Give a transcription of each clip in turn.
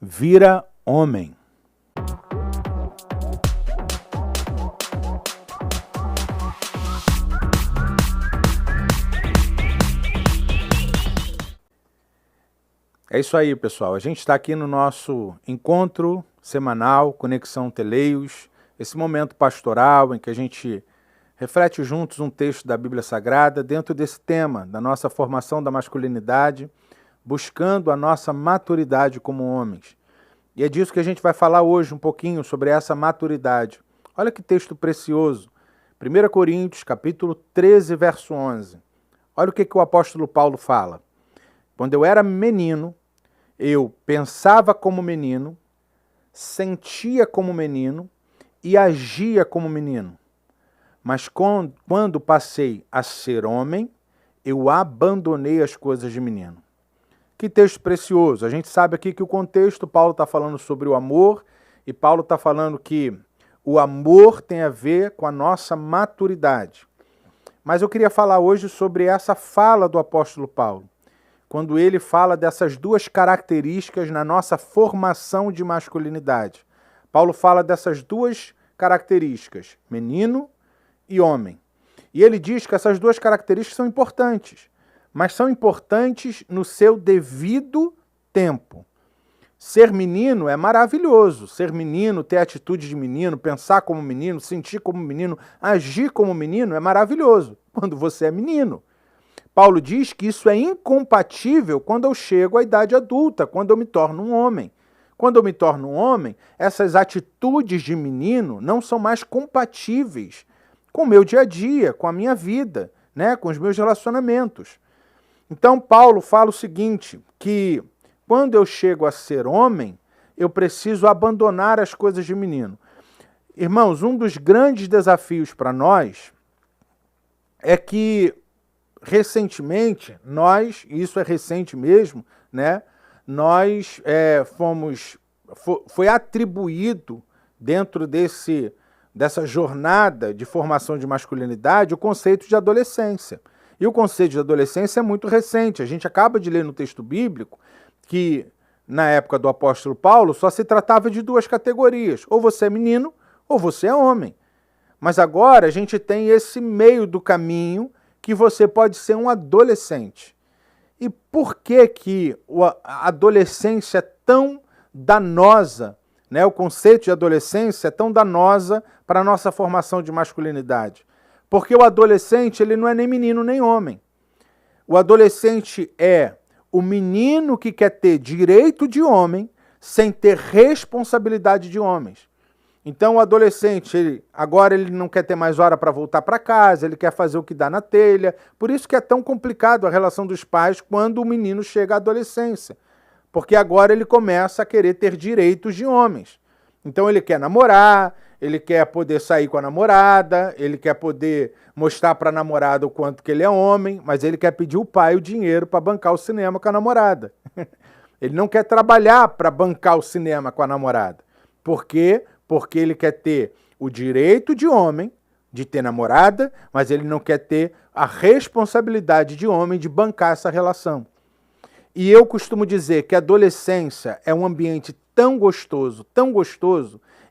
Vira homem. É isso aí, pessoal. A gente está aqui no nosso encontro semanal, Conexão Teleios, esse momento pastoral em que a gente reflete juntos um texto da Bíblia Sagrada dentro desse tema, da nossa formação da masculinidade, buscando a nossa maturidade como homens. E é disso que a gente vai falar hoje um pouquinho, sobre essa maturidade. Olha que texto precioso. 1 Coríntios, capítulo 13, verso 11. Olha o que o apóstolo Paulo fala. Quando eu era menino, eu pensava como menino, sentia como menino e agia como menino. Mas quando passei a ser homem, eu abandonei as coisas de menino. Que texto precioso. A gente sabe aqui que o contexto, Paulo está falando sobre o amor, e Paulo está falando que o amor tem a ver com a nossa maturidade. Mas eu queria falar hoje sobre essa fala do apóstolo Paulo, quando ele fala dessas duas características na nossa formação de masculinidade. Paulo fala dessas duas características, menino e homem. E ele diz que essas duas características são importantes, mas são importantes no seu devido tempo. Ser menino é maravilhoso. Ser menino, ter atitude de menino, pensar como menino, sentir como menino, agir como menino é maravilhoso quando você é menino. Paulo diz que isso é incompatível quando eu chego à idade adulta, quando eu me torno um homem. Quando eu me torno um homem, essas atitudes de menino não são mais compatíveis com o meu dia a dia, com a minha vida, né, com os meus relacionamentos. Então Paulo fala o seguinte, que quando eu chego a ser homem, eu preciso abandonar as coisas de menino. Irmãos, um dos grandes desafios para nós é que recentemente, nós, e isso é recente mesmo, né, nós foi atribuído dentro dessa jornada de formação de masculinidade o conceito de adolescência. E o conceito de adolescência é muito recente. A gente acaba de ler no texto bíblico que, na época do apóstolo Paulo, só se tratava de duas categorias. Ou você é menino, ou você é homem. Mas agora a gente tem esse meio do caminho que você pode ser um adolescente. E por que a adolescência é tão danosa, né? O conceito de adolescência é tão danosa para a nossa formação de masculinidade? Porque o adolescente, ele não é nem menino nem homem. O adolescente é o menino que quer ter direito de homem sem ter responsabilidade de homens. Então o adolescente, agora ele não quer ter mais hora para voltar para casa, ele quer fazer o que dá na telha. Por isso que é tão complicado a relação dos pais quando o menino chega à adolescência. Porque agora ele começa a querer ter direitos de homens. Então ele quer namorar, ele quer poder sair com a namorada, ele quer poder mostrar para a namorada o quanto que ele é homem, mas ele quer pedir o pai o dinheiro para bancar o cinema com a namorada. Ele não quer trabalhar para bancar o cinema com a namorada. Por quê? Porque ele quer ter o direito de homem, de ter namorada, mas ele não quer ter a responsabilidade de homem de bancar essa relação. E eu costumo dizer que a adolescência é um ambiente tão gostoso,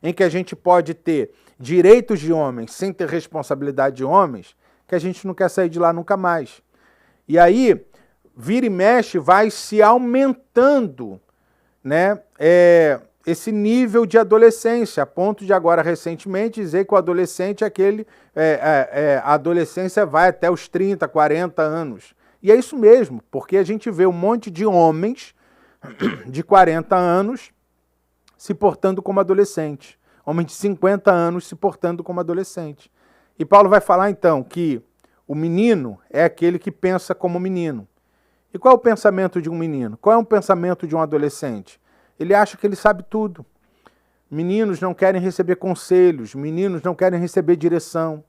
em que a gente pode ter direitos de homens sem ter responsabilidade de homens, que a gente não quer sair de lá nunca mais. E aí, vira e mexe, vai se aumentando, né, esse nível de adolescência, a ponto de agora, recentemente, dizer que o adolescente é aquele... a adolescência vai até os 30, 40 anos. E é isso mesmo, porque a gente vê um monte de homens de 40 anos se portando como adolescente. Homens de 50 anos se portando como adolescente. E Paulo vai falar, então, que o menino é aquele que pensa como menino. E qual é o pensamento de um menino? Qual é o pensamento de um adolescente? Ele acha que ele sabe tudo. Meninos não querem receber conselhos, meninos não querem receber direção.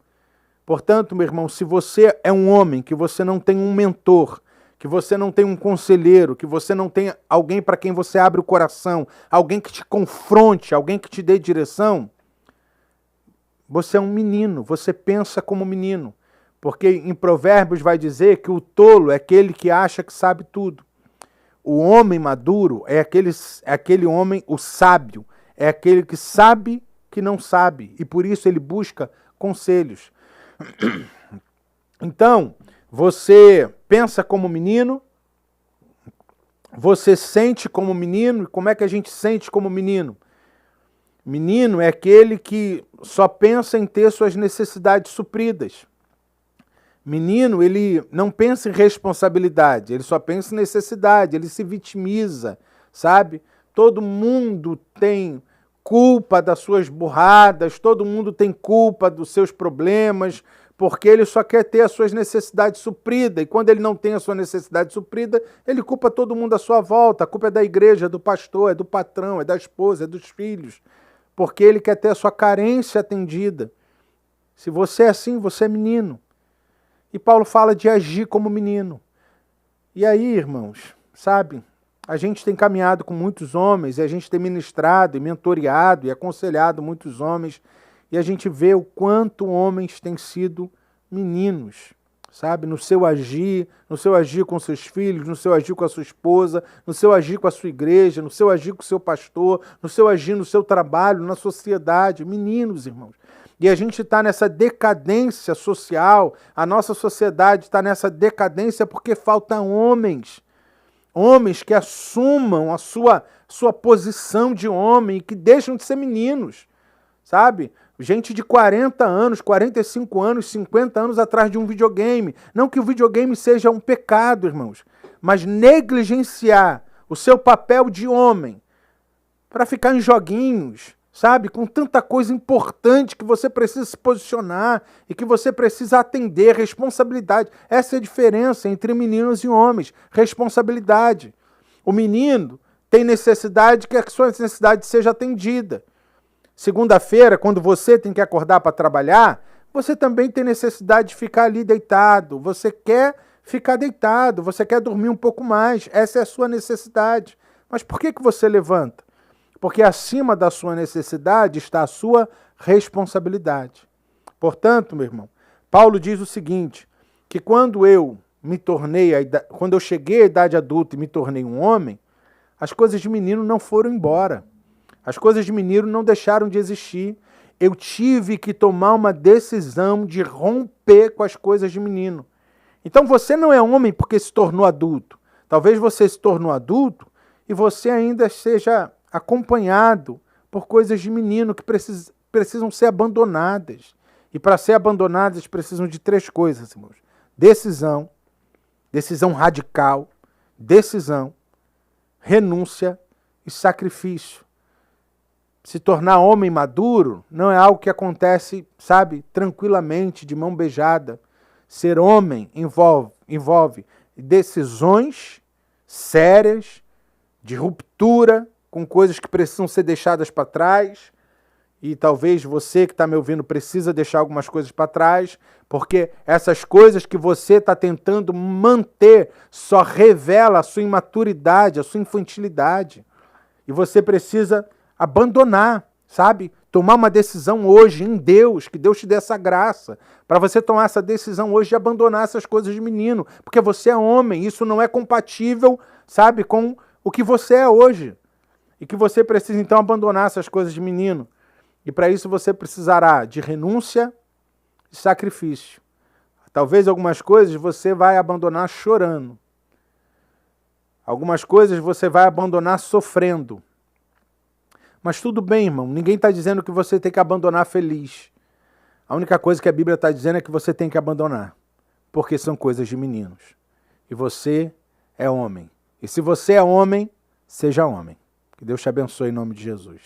Portanto, meu irmão, se você é um homem, que você não tem um mentor, que você não tem um conselheiro, que você não tem alguém para quem você abre o coração, alguém que te confronte, alguém que te dê direção, você é um menino, você pensa como menino. Porque em Provérbios vai dizer que o tolo é aquele que acha que sabe tudo. O homem maduro é aquele homem, o sábio, é aquele que sabe que não sabe, e por isso ele busca conselhos. Então, você pensa como menino, você sente como menino, e como é que a gente sente como menino? Menino é aquele que só pensa em ter suas necessidades supridas. Menino, ele não pensa em responsabilidade, ele só pensa em necessidade, ele se vitimiza, sabe? Todo mundo tem culpa das suas burradas, todo mundo tem culpa dos seus problemas, porque ele só quer ter as suas necessidades supridas, e quando ele não tem a sua necessidade suprida, ele culpa todo mundo à sua volta, a culpa é da igreja, é do pastor, é do patrão, é da esposa, é dos filhos, porque ele quer ter a sua carência atendida. Se você é assim, você é menino. E Paulo fala de agir como menino. E aí, irmãos, sabe, a gente tem caminhado com muitos homens, e a gente tem ministrado e mentoreado e aconselhado muitos homens, e a gente vê o quanto homens têm sido meninos, sabe, no seu agir com seus filhos, no seu agir com a sua esposa, no seu agir com a sua igreja, no seu agir com o seu pastor, no seu agir no seu trabalho, na sociedade. Meninos, irmãos. E a gente está nessa decadência social, a nossa sociedade está nessa decadência porque faltam homens. Homens que assumam a sua posição de homem e que deixam de ser meninos, sabe? Gente de 40 anos, 45 anos, 50 anos atrás de um videogame. Não que o videogame seja um pecado, irmãos, mas negligenciar o seu papel de homem para ficar em joguinhos, sabe? Com tanta coisa importante que você precisa se posicionar e que você precisa atender, responsabilidade. Essa é a diferença entre meninos e homens, responsabilidade. O menino tem necessidade que a sua necessidade seja atendida. Segunda-feira, quando você tem que acordar para trabalhar, você também tem necessidade de ficar ali deitado. Você quer ficar deitado, você quer dormir um pouco mais. Essa é a sua necessidade. Mas por que você levanta? Porque acima da sua necessidade está a sua responsabilidade. Portanto, meu irmão, Paulo diz o seguinte, que quando eu cheguei à idade adulta e me tornei um homem, as coisas de menino não foram embora. As coisas de menino não deixaram de existir. Eu tive que tomar uma decisão de romper com as coisas de menino. Então você não é homem porque se tornou adulto. Talvez você se tornou adulto e você ainda seja acompanhado por coisas de menino que precisam ser abandonadas. E para ser abandonadas precisam de 3 coisas, irmãos. Decisão radical, decisão, renúncia e sacrifício. Se tornar homem maduro não é algo que acontece, sabe, tranquilamente, de mão beijada. Ser homem envolve decisões sérias, de ruptura, com coisas que precisam ser deixadas para trás. E talvez você que está me ouvindo precisa deixar algumas coisas para trás, porque essas coisas que você está tentando manter só revela a sua imaturidade, a sua infantilidade. E você precisa abandonar, sabe? Tomar uma decisão hoje em Deus, que Deus te dê essa graça, para você tomar essa decisão hoje de abandonar essas coisas de menino, porque você é homem, isso não é compatível, sabe, com o que você é hoje. E que você precisa então abandonar essas coisas de menino. E para isso você precisará de renúncia e sacrifício. Talvez algumas coisas você vai abandonar chorando. Algumas coisas você vai abandonar sofrendo. Mas tudo bem, irmão. Ninguém está dizendo que você tem que abandonar feliz. A única coisa que a Bíblia está dizendo é que você tem que abandonar. Porque são coisas de meninos. E você é homem. E se você é homem, seja homem. Que Deus te abençoe em nome de Jesus.